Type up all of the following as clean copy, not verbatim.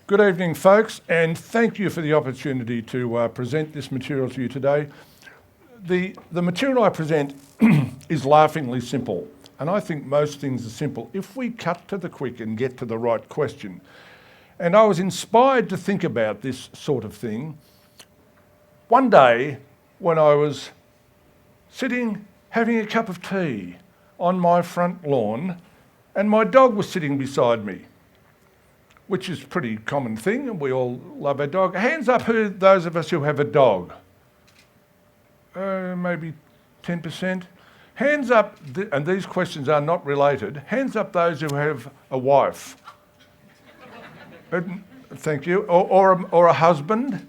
Good evening, folks, and thank you for the opportunity to present this material to you today. The material I present is laughingly simple, and I think most things are simple if we cut to the quick and get to the right question. And I was inspired to think about this sort of thing one day when I was sitting having a cup of tea on my front lawn, and my dog was sitting beside me, which is a pretty common thing, and we all love our dog. Hands up those of us who have a dog. Maybe 10%. Hands up, and these questions are not related, hands up those who have a wife. Thank you. Or a husband.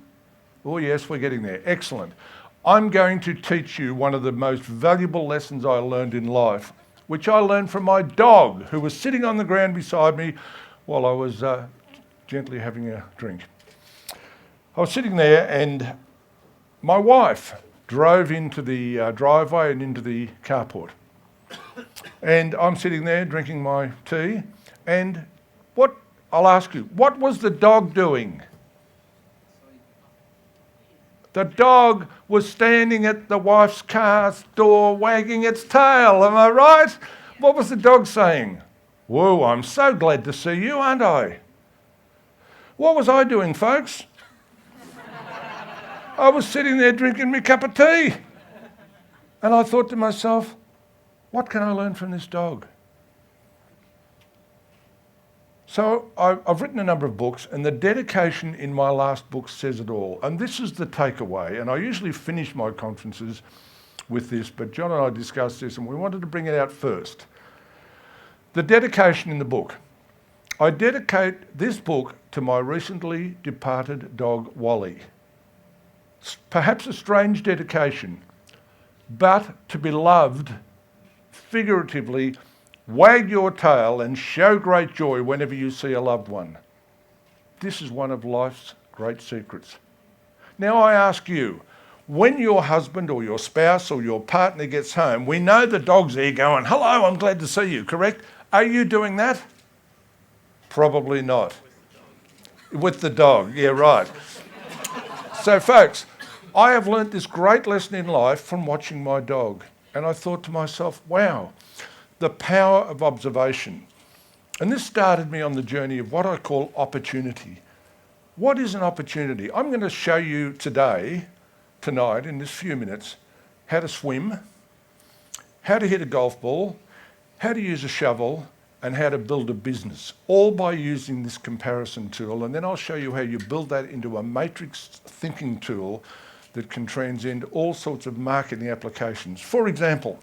Oh yes, we're getting there. Excellent. I'm going to teach you one of the most valuable lessons I learned in life, which I learned from my dog, who was sitting on the ground beside me while I was gently having a drink. I was sitting there and my wife drove into the driveway and into the carport. And I'm sitting there drinking my tea, and I'll ask you, what was the dog doing? The dog was standing at the wife's car's door wagging its tail, am I right? What was the dog saying? Whoa, I'm so glad to see you, aren't I? What was I doing, folks? I was sitting there drinking my cup of tea. And I thought to myself, what can I learn from this dog? So I've written a number of books, and the dedication in my last book says it all. And this is the takeaway. And I usually finish my conferences with this, but John and I discussed this, and we wanted to bring it out first. The dedication in the book. I dedicate this book to my recently departed dog, Wally. Perhaps a strange dedication, but to be loved, figuratively, wag your tail and show great joy whenever you see a loved one. This is one of life's great secrets. Now I ask you, when your husband or your spouse or your partner gets home, we know the dog's there going, hello, I'm glad to see you, correct? Are you doing that? Probably not. With the dog, yeah, right. So folks, I have learnt this great lesson in life from watching my dog. And I thought to myself, wow, the power of observation. And this started me on the journey of what I call opportunity. What is an opportunity? I'm going to show you tonight, in this few minutes, how to swim, how to hit a golf ball, how to use a shovel, and how to build a business, all by using this comparison tool. And then I'll show you how you build that into a matrix thinking tool that can transcend all sorts of marketing applications. For example,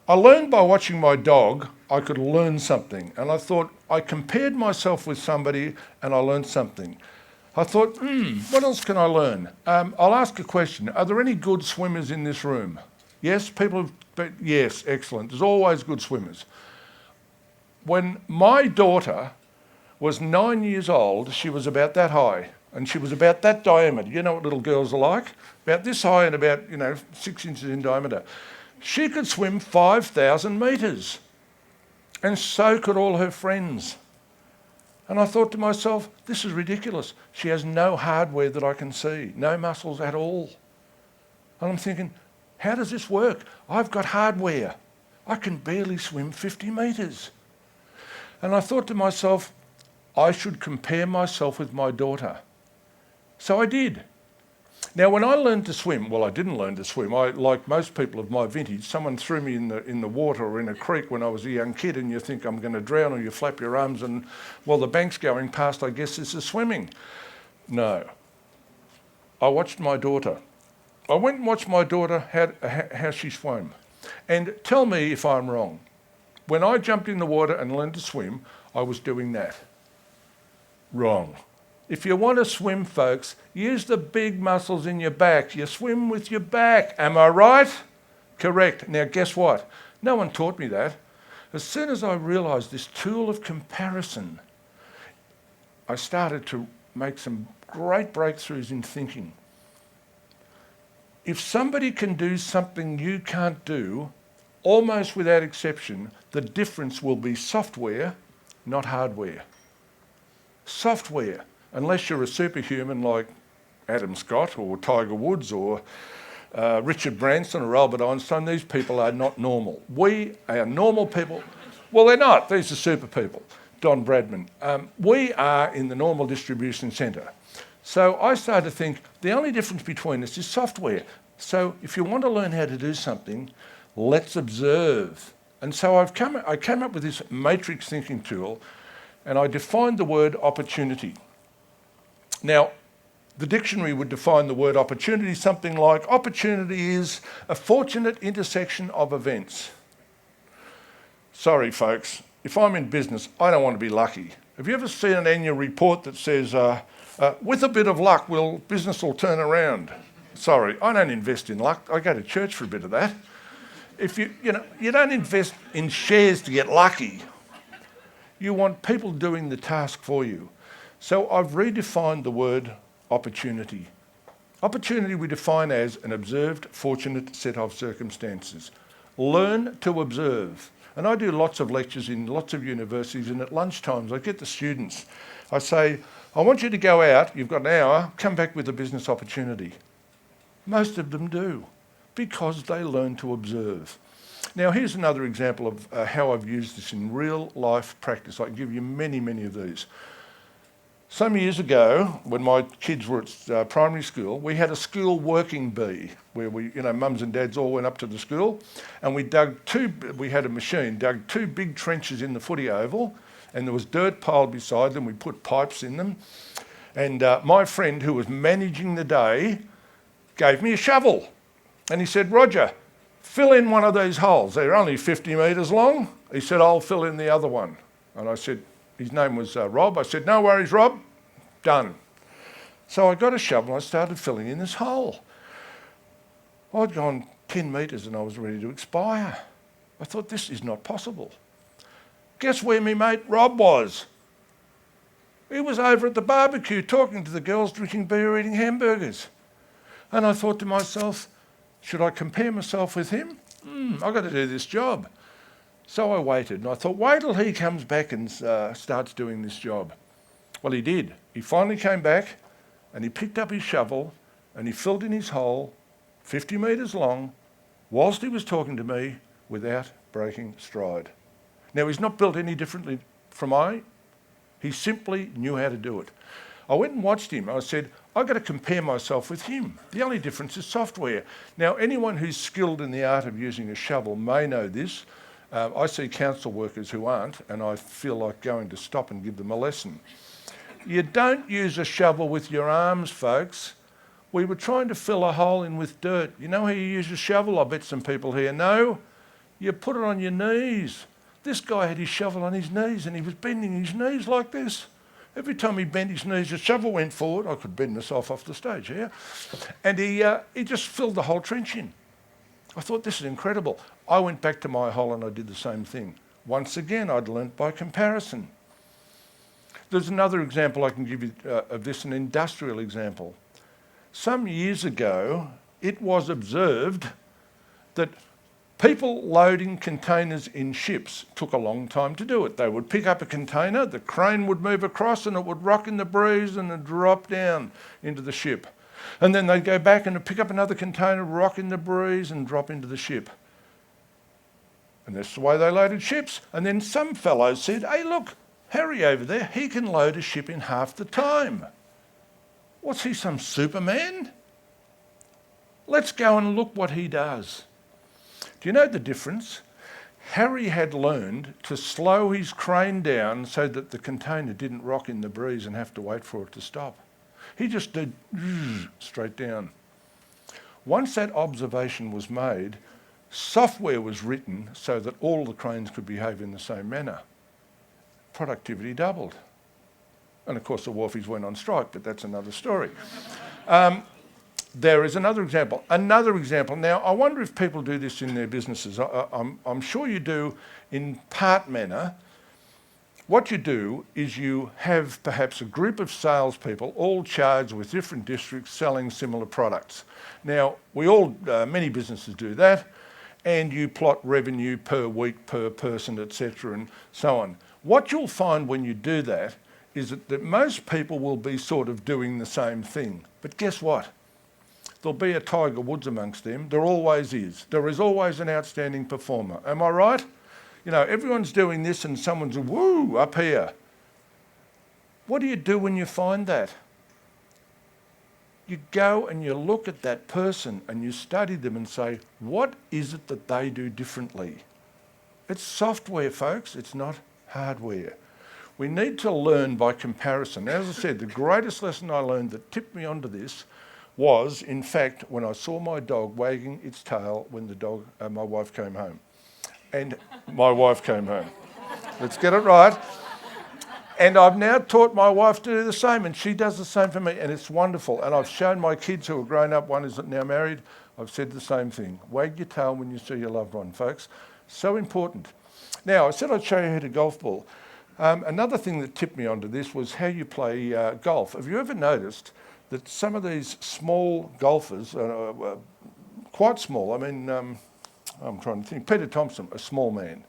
I learned by watching my dog, I could learn something. And I thought, I compared myself with somebody and I learned something. I thought, what else can I learn? I'll ask a question. Are there any good swimmers in this room? Yes, yes, excellent. There's always good swimmers. When my daughter was 9 years old, she was about that high and she was about that diameter. You know what little girls are like? About this high and about, 6 inches in diameter. She could swim 5,000 metres, and so could all her friends. And I thought to myself, this is ridiculous. She has no hardware that I can see, no muscles at all. And I'm thinking, how does this work? I've got hardware. I can barely swim 50 metres. And I thought to myself, I should compare myself with my daughter. So I did. Now, when I learned to swim, well, I didn't learn to swim. Like most people of my vintage, someone threw me in the water or in a creek when I was a young kid, and you think I'm going to drown, or you flap your arms and, well, the bank's going past, I guess this is swimming. No. I watched my daughter. I went and watched my daughter how she swam. And tell me if I'm wrong. When I jumped in the water and learned to swim, I was doing that. Wrong. If you want to swim, folks, use the big muscles in your back. You swim with your back. Am I right? Correct. Now, guess what? No one taught me that. As soon as I realised this tool of comparison, I started to make some great breakthroughs in thinking. If somebody can do something you can't do, almost without exception, the difference will be software, not hardware. Software, unless you're a superhuman like Adam Scott or Tiger Woods or Richard Branson or Albert Einstein, these people are not normal. We are normal people. Well, they're not. These are super people. Don Bradman. We are in the normal distribution centre. So I started to think the only difference between us is software. So if you want to learn how to do something, let's observe. And so I came up with this matrix thinking tool, and I defined the word opportunity. Now, the dictionary would define the word opportunity something like, opportunity is a fortunate intersection of events. Sorry, folks, if I'm in business, I don't want to be lucky. Have you ever seen an annual report that says, with a bit of luck, business will turn around? Sorry, I don't invest in luck. I go to church for a bit of that. If you don't invest in shares to get lucky. You want people doing the task for you. So I've redefined the word opportunity. Opportunity we define as an observed, fortunate set of circumstances. Learn to observe. And I do lots of lectures in lots of universities, and at lunchtimes I get the students. I say, I want you to go out, you've got an hour, come back with a business opportunity. Most of them do, because they learn to observe. Now here's another example of how I've used this in real life practice. I can give you many, many of these. Some years ago, when my kids were at primary school, we had a school working bee where mums and dads all went up to the school, and we had a machine, dug two big trenches in the footy oval, and there was dirt piled beside them. We put pipes in them. And my friend who was managing the day gave me a shovel. And he said, Roger, fill in one of these holes. They're only 50 metres long. He said, I'll fill in the other one. And I said, his name was Rob. I said, no worries, Rob. Done. So I got a shovel and I started filling in this hole. I'd gone 10 metres and I was ready to expire. I thought, this is not possible. Guess where my mate Rob was? He was over at the barbecue talking to the girls, drinking beer, eating hamburgers. And I thought to myself, should I compare myself with him? I've got to do this job. So I waited, and I thought, wait till he comes back and starts doing this job. Well, he did. He finally came back, and he picked up his shovel, and he filled in his hole, 50 metres long, whilst he was talking to me, without breaking stride. Now, he's not built any differently from I. He simply knew how to do it. I went and watched him. I said, I've got to compare myself with him. The only difference is software. Now, anyone who's skilled in the art of using a shovel may know this. I see council workers who aren't, and I feel like going to stop and give them a lesson. You don't use a shovel with your arms, folks. We were trying to fill a hole in with dirt. You know how you use a shovel? I bet some people here know. You put it on your knees. This guy had his shovel on his knees, and he was bending his knees like this. Every time he bent his knees, the shovel went forward. I could bend myself off the stage here. And he just filled the whole trench in. I thought, this is incredible. I went back to my hole and I did the same thing. Once again, I'd learnt by comparison. There's another example I can give you of this, an industrial example. Some years ago, it was observed that people loading containers in ships took a long time to do it. They would pick up a container, the crane would move across and it would rock in the breeze and then drop down into the ship. And then they'd go back and pick up another container, rock in the breeze and drop into the ship. And that's the way they loaded ships. And then some fellow said, hey, look, Harry over there, he can load a ship in half the time. What's he, some Superman? Let's go and look what he does. Do you know the difference? Harry had learned to slow his crane down so that the container didn't rock in the breeze and have to wait for it to stop. He just did straight down. Once that observation was made, software was written so that all the cranes could behave in the same manner. Productivity doubled. And of course the wharfies went on strike, but that's another story. There is another example. Now, I wonder if people do this in their businesses. I'm sure you do in part manner. What you do is you have perhaps a group of salespeople all charged with different districts selling similar products. Now, many businesses do that, and you plot revenue per week, per person, etc., and so on. What you'll find when you do that is that most people will be sort of doing the same thing. But guess what? There'll be a Tiger Woods amongst them. There always is. There is always an outstanding performer. Am I right? You know, everyone's doing this and someone's woo up here. What do you do when you find that? You go and you look at that person and you study them and say, what is it that they do differently? It's software, folks. It's not hardware. We need to learn by comparison. As I said, the greatest lesson I learned that tipped me onto this was, in fact, when I saw my dog wagging its tail when my wife came home. And my wife came home. Let's get it right. And I've now taught my wife to do the same, and she does the same for me, and it's wonderful. And I've shown my kids who are grown up, one is now married, I've said the same thing. Wag your tail when you see your loved one, folks. So important. Now, I said I'd show you how to golf ball. Another thing that tipped me onto this was how you play golf. Have you ever noticed that some of these small golfers, quite small, I mean, I'm trying to think, Peter Thompson, a small man,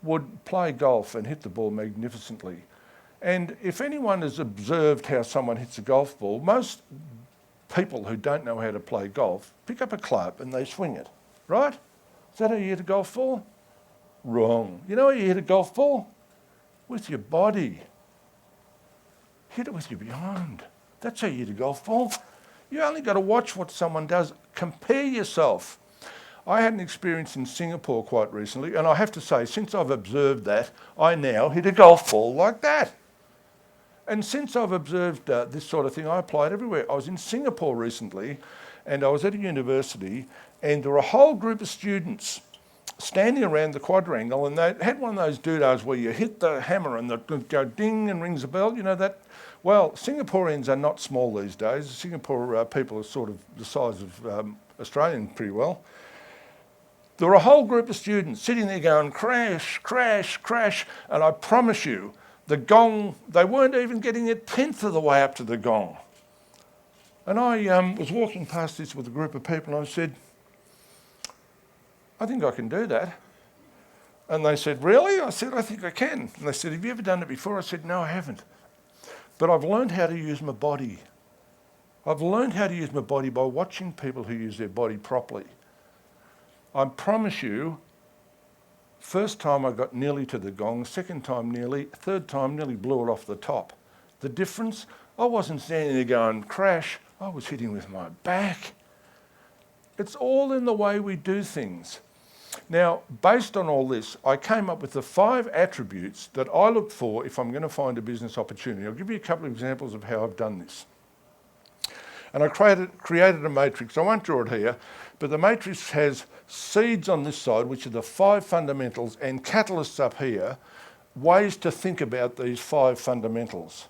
would play golf and hit the ball magnificently. And if anyone has observed how someone hits a golf ball, most people who don't know how to play golf pick up a club and they swing it, right? Is that how you hit a golf ball? Wrong. You know how you hit a golf ball? With your body. Hit it with your behind. That's how you hit a golf ball. You only got to watch what someone does. Compare yourself. I had an experience in Singapore quite recently, and I have to say, since I've observed that, I now hit a golf ball like that. And since I've observed this sort of thing, I apply it everywhere. I was in Singapore recently, and I was at a university, and there were a whole group of students standing around the quadrangle, and they had one of those doodads where you hit the hammer and it go ding and rings a bell, you know that? Well, Singaporeans are not small these days. Singapore people are sort of the size of Australian pretty well. There were a whole group of students sitting there going crash, crash, crash, and I promise you, the gong, they weren't even getting a tenth of the way up to the gong. And I was walking past this with a group of people and I said, I think I can do that. And they said, really? I said, I think I can. And they said, have you ever done it before? I said, no, I haven't. But I've learned how to use my body. I've learned how to use my body by watching people who use their body properly. I promise you, first time I got nearly to the gong, second time nearly, third time nearly blew it off the top. The difference, I wasn't standing there going crash, I was hitting with my back. It's all in the way we do things. Now, based on all this, I came up with the 5 attributes that I look for if I'm going to find a business opportunity. I'll give you a couple of examples of how I've done this. And I created a matrix. I won't draw it here, but the matrix has seeds on this side, which are the 5 fundamentals, and catalysts up here, ways to think about these 5 fundamentals.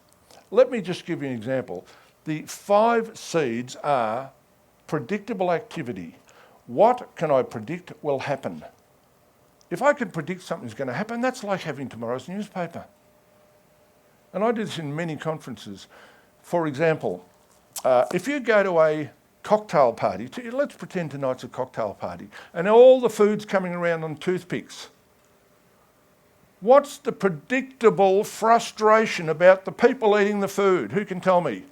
Let me just give you an example. The 5 seeds are predictable activity. What can I predict will happen? If I can predict something's going to happen, that's like having tomorrow's newspaper. And I do this in many conferences. For example, if you go to a cocktail party, let's pretend tonight's a cocktail party, and all the food's coming around on toothpicks. What's the predictable frustration about the people eating the food? Who can tell me?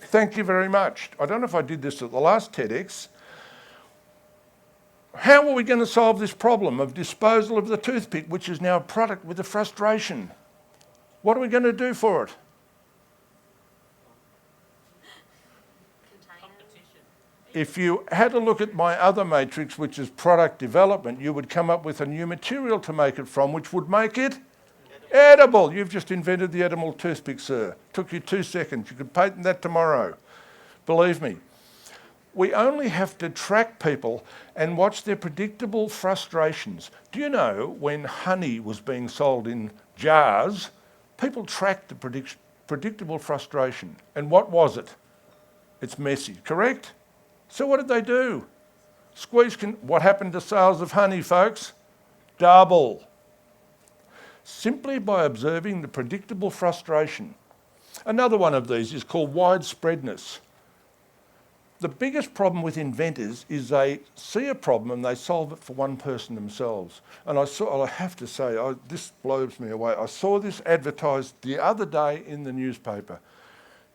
Thank you very much. I don't know if I did this at the last TEDx. How are we going to solve this problem of disposal of the toothpick, which is now a product with a frustration? What are we going to do for it? If you had a look at my other matrix, which is product development, you would come up with a new material to make it from, which would make it edible. You've just invented the edible toothpick, sir. Took you 2 seconds. You could patent that tomorrow. Believe me. We only have to track people and watch their predictable frustrations. Do you know when honey was being sold in jars, people tracked the predictable frustration. And what was it? It's messy, correct? So what did they do? What happened to sales of honey, folks? Double. Simply by observing the predictable frustration. Another one of these is called widespreadness. The biggest problem with inventors is they see a problem and they solve it for one person themselves. And I have to say, this blows me away. I saw this advertised the other day in the newspaper.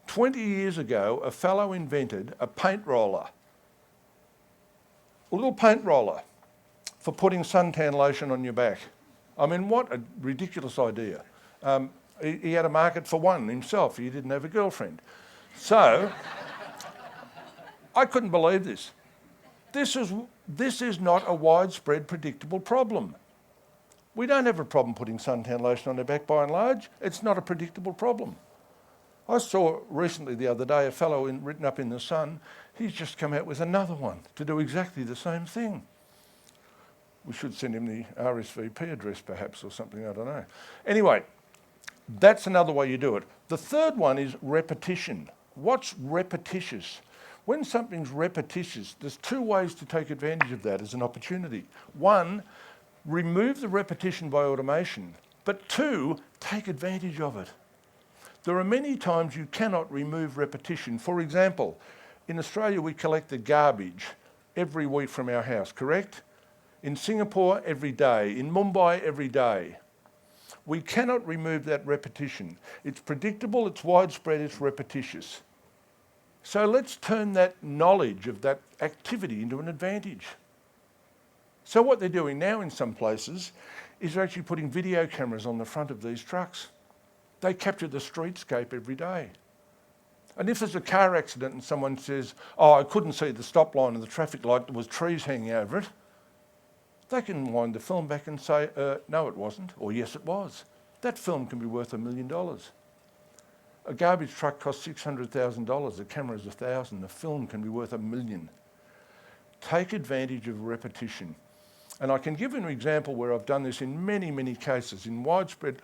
20 years ago, a fellow invented a paint roller, a little paint roller for putting suntan lotion on your back. I mean, what a ridiculous idea. He had a market for one himself. He didn't have a girlfriend. So I couldn't believe this. This is not a widespread, predictable problem. We don't have a problem putting suntan lotion on our back by and large. It's not a predictable problem. I saw recently the other day a fellow written up in The Sun. He's just come out with another one to do exactly the same thing. We should send him the RSVP address perhaps or something, I don't know. Anyway, that's another way you do it. The third one is repetition. What's repetitious? When something's repetitious, there's two ways to take advantage of that as an opportunity. One, remove the repetition by automation, but two, take advantage of it. There are many times you cannot remove repetition. For example, in Australia we collect the garbage every week from our house, correct? In Singapore, every day. In Mumbai, every day. We cannot remove that repetition. It's predictable, it's widespread, it's repetitious. So let's turn that knowledge of that activity into an advantage. So what they're doing now in some places is they're actually putting video cameras on the front of these trucks. They capture the streetscape every day. And if there's a car accident and someone says, oh, I couldn't see the stop line and the traffic light, there was trees hanging over it, they can wind the film back and say, no, it wasn't, or yes, it was. That film can be worth $1 million. A garbage truck costs $600,000, the camera's $1,000, the film can be worth $1 million. Take advantage of repetition. And I can give you an example where I've done this in many, many cases, in widespread.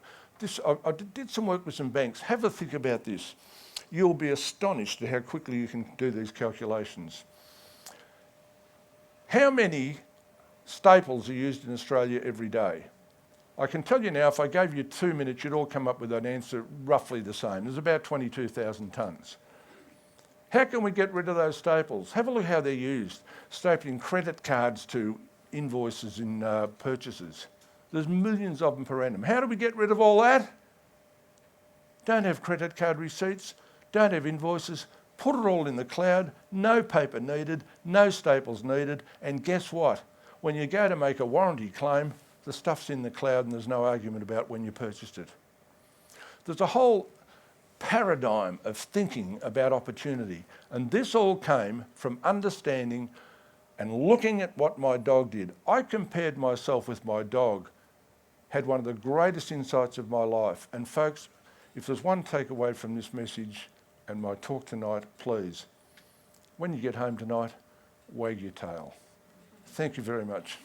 I did some work with some banks. Have a think about this. You'll be astonished at how quickly you can do these calculations. How many staples are used in Australia every day? I can tell you now, if I gave you 2 minutes, you'd all come up with an answer roughly the same. There's about 22,000 tonnes. How can we get rid of those staples? Have a look how they're used. Stapling credit cards to invoices in purchases. There's millions of them per annum. How do we get rid of all that? Don't have credit card receipts, don't have invoices, put it all in the cloud, no paper needed, no staples needed, and guess what? When you go to make a warranty claim, the stuff's in the cloud and there's no argument about when you purchased it. There's a whole paradigm of thinking about opportunity, and this all came from understanding and looking at what my dog did. I compared myself with my dog, had one of the greatest insights of my life. And folks, if there's one takeaway from this message and my talk tonight, please, when you get home tonight, wag your tail. Thank you very much.